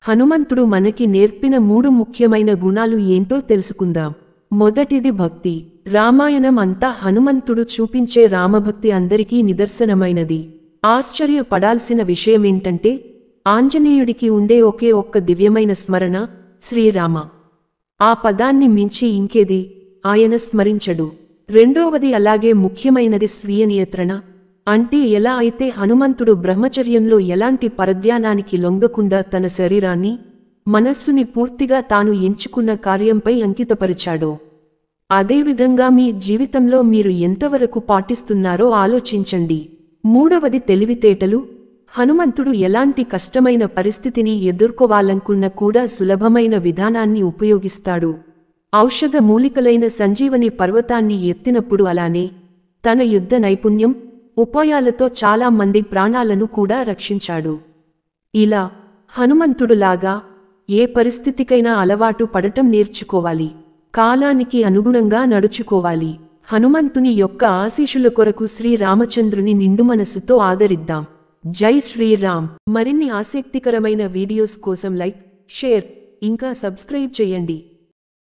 హనుమంతుడు మనకి నేర్పిన 3 ముఖ్యమైన గుణాలు ఏంటో తెలుసుకుందాం. మొదటిది భక్తి. రామాయణం అంతా హనుమంతుడు చూపించే రామభక్తి అందరికీ నిదర్శనమైనది. ఆశ్చర్యపడాల్సిన విషయమేంటంటే ఆంజనేయుడికి ఉండే ఒకే ఒక్క దివ్యమైన స్మరణ శ్రీరామ. ఆ పదాన్ని మించి ఇంకేది ఆయన స్మరించడు. రెండవది అలాగే ముఖ్యమైనది స్వీయ నియంత్రణ. అంటే ఎలా అయితే హనుమంతుడు బ్రహ్మచర్యంలో ఎలాంటి పరధ్యానానికి లొంగకుండా తన శరీరాన్ని, మనస్సుని పూర్తిగా తాను ఎంచుకున్న కార్యంపై అంకితపరిచాడో, అదేవిధంగా మీ జీవితంలో మీరు ఎంతవరకు పాటిస్తున్నారో ఆలోచించండి. మూడవది తెలివితేటలు. హనుమంతుడు ఎలాంటి కష్టమైన పరిస్థితిని ఎదుర్కోవాలనుకున్నా కూడా సులభమైన విధానాన్ని ఉపయోగిస్తాడు. ఔషధ మూలికలైన సంజీవని పర్వతాన్ని ఎత్తినప్పుడు అలానే తన యుద్ధ నైపుణ్యం, ఉపాయాలతో చాలా మంది ప్రాణాలను కూడా రక్షించాడు. ఇలా హనుమంతుడులాగా ఏ పరిస్థితికైనా అలవాటు పడటం నేర్చుకోవాలి. కాలానికి అనుగుణంగా నడుచుకోవాలి. హనుమంతుని యొక్క ఆశీస్సుల కొరకు శ్రీరామచంద్రుని నిండు మనసుతో ఆదరిద్దాం. జై శ్రీరామ్. మరిన్ని ఆసక్తికరమైన వీడియోస్ కోసం లైక్, షేర్ ఇంకా సబ్స్క్రైబ్ చేయండి.